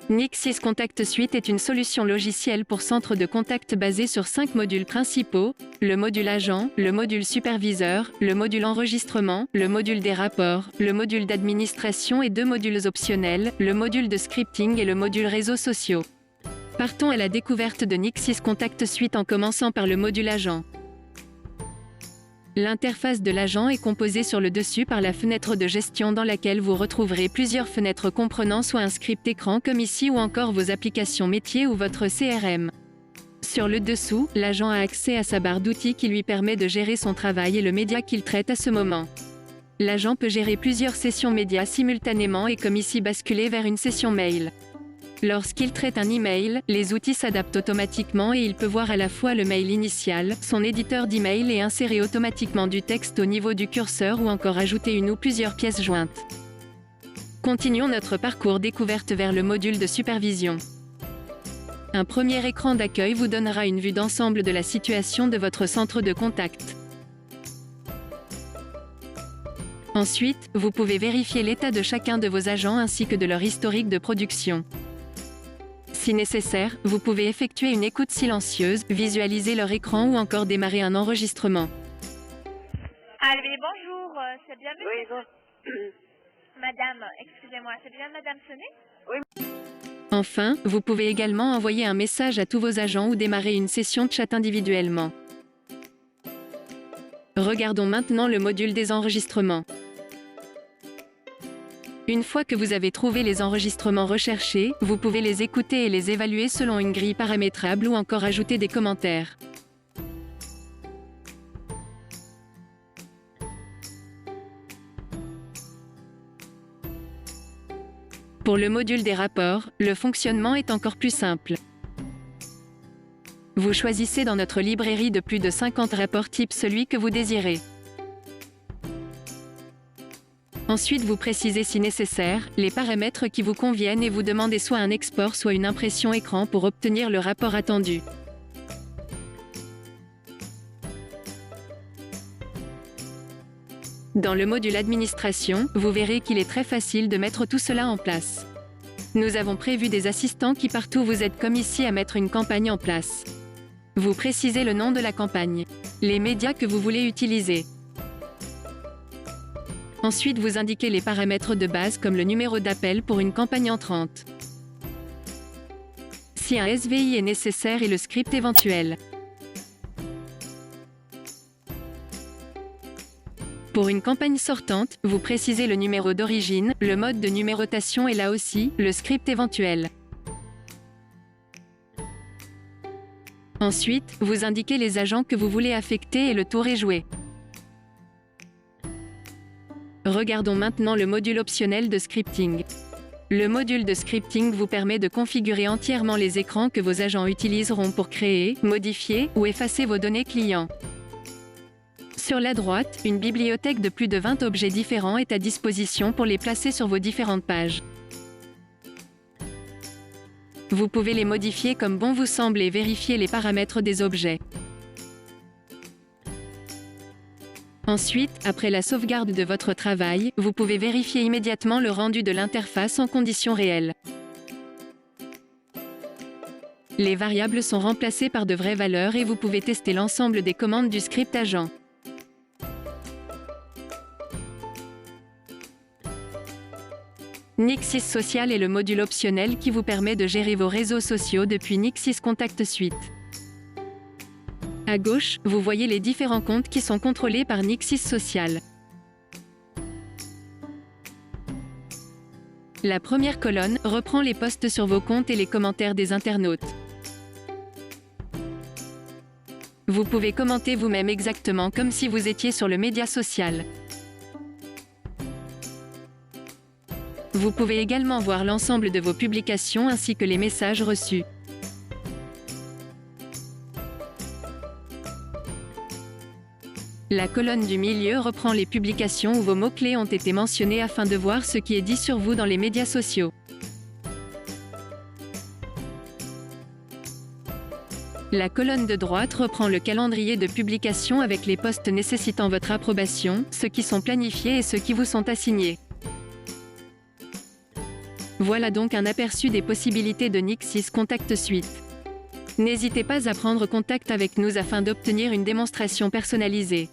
Nixis Contact Suite est une solution logicielle pour centre de contact basée sur 5 modules principaux, le module agent, le module superviseur, le module enregistrement, le module des rapports, le module d'administration et 2 modules optionnels, le module de scripting et le module réseaux sociaux. Partons à la découverte de Nixis Contact Suite en commençant par le module agent. L'interface de l'agent est composée sur le dessus par la fenêtre de gestion dans laquelle vous retrouverez plusieurs fenêtres comprenant soit un script écran comme ici ou encore vos applications métiers ou votre CRM. Sur le dessous, l'agent a accès à sa barre d'outils qui lui permet de gérer son travail et le média qu'il traite à ce moment. L'agent peut gérer plusieurs sessions médias simultanément et comme ici basculer vers une session mail. Lorsqu'il traite un email, les outils s'adaptent automatiquement et il peut voir à la fois le mail initial, son éditeur d'email et insérer automatiquement du texte au niveau du curseur ou encore ajouter une ou plusieurs pièces jointes. Continuons notre parcours découverte vers le module de supervision. Un premier écran d'accueil vous donnera une vue d'ensemble de la situation de votre centre de contact. Ensuite, vous pouvez vérifier l'état de chacun de vos agents ainsi que de leur historique de production. Si nécessaire, vous pouvez effectuer une écoute silencieuse, visualiser leur écran ou encore démarrer un enregistrement. Allez, bonjour, c'est bien monsieur... Oui, bon. Madame, excusez-moi, c'est bien Madame Sonnet? Oui. Enfin, vous pouvez également envoyer un message à tous vos agents ou démarrer une session de chat individuellement. Regardons maintenant le module des enregistrements. Une fois que vous avez trouvé les enregistrements recherchés, vous pouvez les écouter et les évaluer selon une grille paramétrable ou encore ajouter des commentaires. Pour le module des rapports, le fonctionnement est encore plus simple. Vous choisissez dans notre librairie de plus de 50 rapports type celui que vous désirez. Ensuite, vous précisez si nécessaire, les paramètres qui vous conviennent et vous demandez soit un export soit une impression écran pour obtenir le rapport attendu. Dans le module administration, vous verrez qu'il est très facile de mettre tout cela en place. Nous avons prévu des assistants qui partout vous aident comme ici à mettre une campagne en place. Vous précisez le nom de la campagne, les médias que vous voulez utiliser. Ensuite, vous indiquez les paramètres de base comme le numéro d'appel pour une campagne entrante. Si un SVI est nécessaire et le script éventuel. Pour une campagne sortante, vous précisez le numéro d'origine, le mode de numérotation et là aussi, le script éventuel. Ensuite, vous indiquez les agents que vous voulez affecter et le tour est joué. Regardons maintenant le module optionnel de scripting. Le module de scripting vous permet de configurer entièrement les écrans que vos agents utiliseront pour créer, modifier ou effacer vos données clients. Sur la droite, une bibliothèque de plus de 20 objets différents est à disposition pour les placer sur vos différentes pages. Vous pouvez les modifier comme bon vous semble et vérifier les paramètres des objets. Ensuite, après la sauvegarde de votre travail, vous pouvez vérifier immédiatement le rendu de l'interface en conditions réelles. Les variables sont remplacées par de vraies valeurs et vous pouvez tester l'ensemble des commandes du script agent. Nixis Social est le module optionnel qui vous permet de gérer vos réseaux sociaux depuis Nixis Contact Suite. À gauche, vous voyez les différents comptes qui sont contrôlés par Nixis Social. La première colonne reprend les posts sur vos comptes et les commentaires des internautes. Vous pouvez commenter vous-même exactement comme si vous étiez sur le média social. Vous pouvez également voir l'ensemble de vos publications ainsi que les messages reçus. La colonne du milieu reprend les publications où vos mots-clés ont été mentionnés afin de voir ce qui est dit sur vous dans les médias sociaux. La colonne de droite reprend le calendrier de publication avec les posts nécessitant votre approbation, ceux qui sont planifiés et ceux qui vous sont assignés. Voilà donc un aperçu des possibilités de Nixis Contact Suite. N'hésitez pas à prendre contact avec nous afin d'obtenir une démonstration personnalisée.